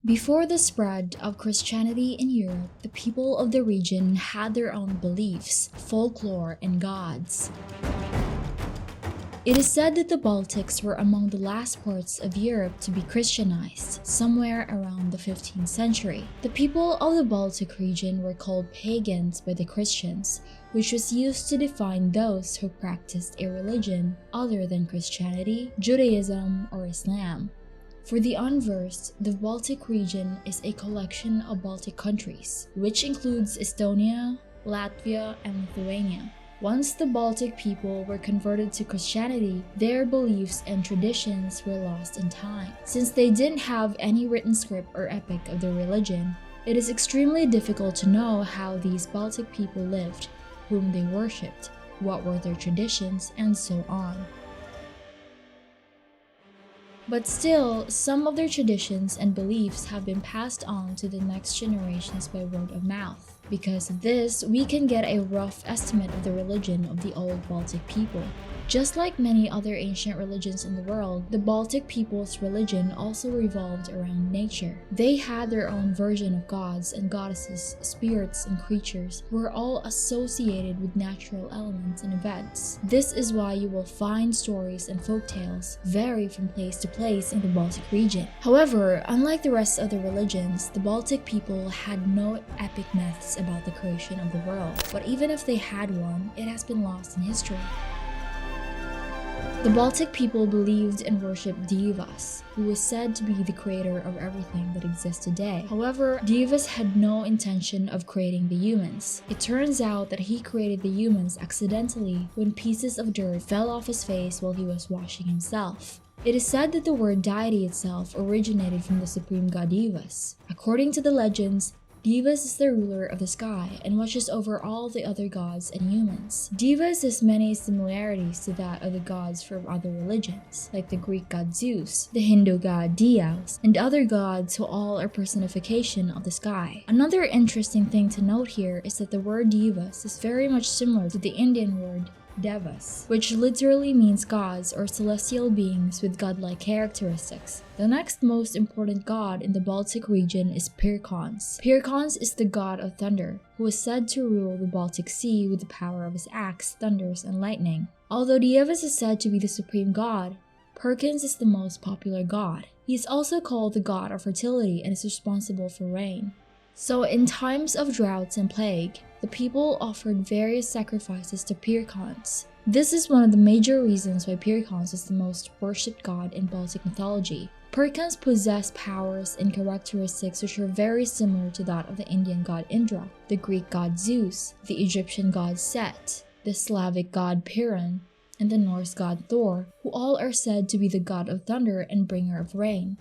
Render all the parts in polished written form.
Before the spread of Christianity in Europe, the people of the region had their own beliefs, folklore, and gods. It is said that the Baltics were among the last parts of Europe to be Christianized, somewhere around the 15th century. The people of the Baltic region were called pagans by the Christians, which was used to define those who practiced a religion other than Christianity, Judaism, or Islam. For the unversed, the Baltic region is a collection of Baltic countries, which includes Estonia, Latvia, and Lithuania. Once the Baltic people were converted to Christianity, their beliefs and traditions were lost in time. Since they didn't have any written script or epic of their religion, it is extremely difficult to know how these Baltic people lived, whom they worshipped, what were their traditions, and so on. But still, some of their traditions and beliefs have been passed on to the next generations by word of mouth. Because of this, we can get a rough estimate of the religion of the old Baltic people. Just like many other ancient religions in the world, the Baltic people's religion also revolved around nature. They had their own version of gods and goddesses, spirits and creatures who were all associated with natural elements and events. This is why you will find stories and folktales vary from place to place in the Baltic region. However, unlike the rest of the religions, the Baltic people had no epic myths about the creation of the world. But even if they had one, it has been lost in history. The Baltic people believed and worshipped Dievas, who was said to be the creator of everything that exists today. However, Dievas had no intention of creating the humans. It turns out that he created the humans accidentally when pieces of dirt fell off his face while he was washing himself. It is said that the word deity itself originated from the supreme god Dievas. According to the legends, Dievas is the ruler of the sky and watches over all the other gods and humans. Dievas has many similarities to that of the gods from other religions, like the Greek god Zeus, the Hindu god Dios, and other gods who all are personification of the sky. Another interesting thing to note here is that the word Dievas is very much similar to the Indian word Devas, which literally means gods or celestial beings with godlike characteristics. The next most important god in the Baltic region is Perkūnas. Perkūnas is the god of thunder, who is said to rule the Baltic Sea with the power of his axe, thunders, and lightning. Although Dievas is said to be the supreme god, Perkūnas is the most popular god. He is also called the god of fertility and is responsible for rain. So in times of droughts and plague, the people offered various sacrifices to Perkūnas. This is one of the major reasons why Perkūnas is the most worshipped god in Baltic mythology. Perkūnas possessed powers and characteristics which are very similar to that of the Indian god Indra, the Greek god Zeus, the Egyptian god Set, the Slavic god Perun, and the Norse god Thor, who all are said to be the god of thunder and bringer of rain.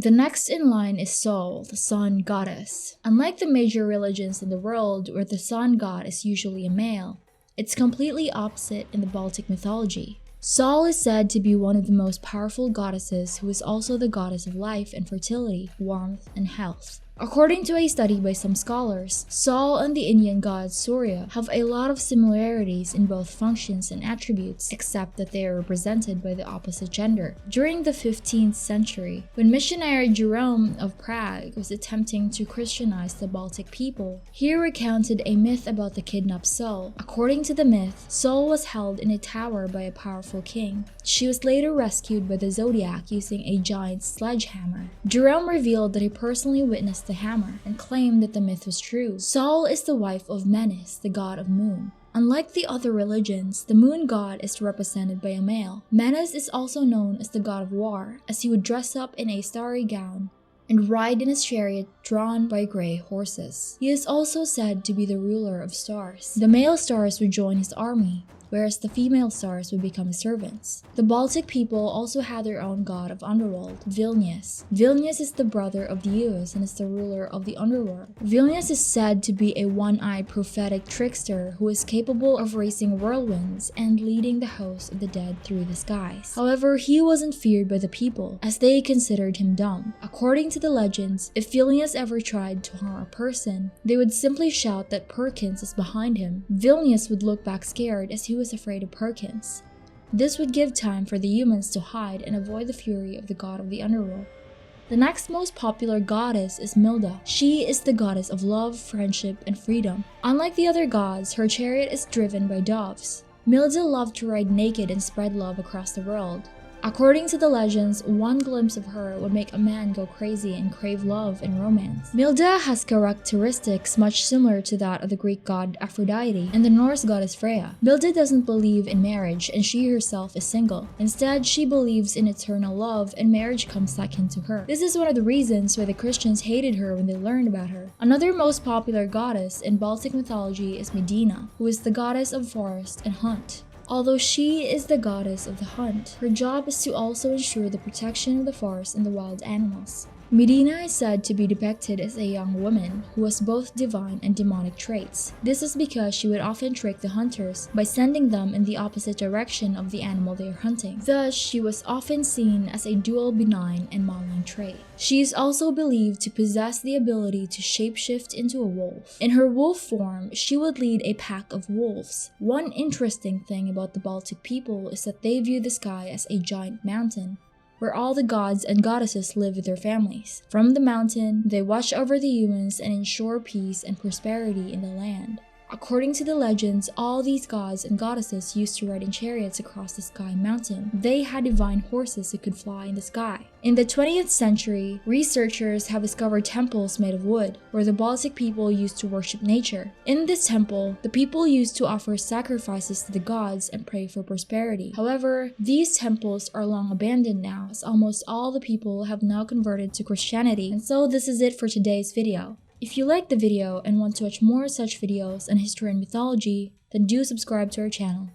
The next in line is Sol, the sun goddess. Unlike the major religions in the world where the sun god is usually a male, it's completely opposite in the Baltic mythology. Sol is said to be one of the most powerful goddesses who is also the goddess of life and fertility, warmth, and health. According to a study by some scholars, Sol and the Indian god Surya have a lot of similarities in both functions and attributes, except that they are represented by the opposite gender. During the 15th century, when missionary Jerome of Prague was attempting to Christianize the Baltic people, he recounted a myth about the kidnapped Sol. According to the myth, Sol was held in a tower by a powerful king. She was later rescued by the Zodiac using a giant sledgehammer. Jerome revealed that he personally witnessed the hammer and claimed that the myth was true. Sol is the wife of Menes, the god of moon. Unlike the other religions, the moon god is represented by a male. Menes is also known as the god of war, as he would dress up in a starry gown and ride in his chariot drawn by gray horses. He is also said to be the ruler of stars. The male stars would join his army, whereas the female stars would become his servants. The Baltic people also had their own god of underworld, Vilnius. Vilnius is the brother of Dievas and is the ruler of the underworld. Vilnius is said to be a one-eyed prophetic trickster who is capable of raising whirlwinds and leading the host of the dead through the skies. However, he wasn't feared by the people, as they considered him dumb. According to the legends, if Vilnius ever tried to harm a person, they would simply shout that Perkūnas is behind him. Vilnius would look back scared as he was afraid of Perkūnas. This would give time for the humans to hide and avoid the fury of the god of the underworld. The next most popular goddess is Milda. She is the goddess of love, friendship, and freedom. Unlike the other gods, her chariot is driven by doves. Milda loved to ride naked and spread love across the world. According to the legends, one glimpse of her would make a man go crazy and crave love and romance. Milda has characteristics much similar to that of the Greek god Aphrodite and the Norse goddess Freya. Milda doesn't believe in marriage and she herself is single. Instead, she believes in eternal love and marriage comes second to her. This is one of the reasons why the Christians hated her when they learned about her. Another most popular goddess in Baltic mythology is Medina, who is the goddess of forest and hunt. Although she is the goddess of the hunt, her job is to also ensure the protection of the forest and the wild animals. Medina is said to be depicted as a young woman who has both divine and demonic traits. This is because she would often trick the hunters by sending them in the opposite direction of the animal they are hunting. Thus, she was often seen as a dual benign and malign trait. She is also believed to possess the ability to shapeshift into a wolf. In her wolf form, she would lead a pack of wolves. One interesting thing about the Baltic people is that they view the sky as a giant mountain, where all the gods and goddesses live with their families. From the mountain, they watch over the humans and ensure peace and prosperity in the land. According to the legends, all these gods and goddesses used to ride in chariots across the sky mountain. They had divine horses who could fly in the sky. In the 20th century, researchers have discovered temples made of wood, where the Baltic people used to worship nature. In this temple, the people used to offer sacrifices to the gods and pray for prosperity. However, these temples are long abandoned now, as almost all the people have now converted to Christianity. And so this is it for today's video. If you liked the video and want to watch more such videos on history and mythology, then do subscribe to our channel.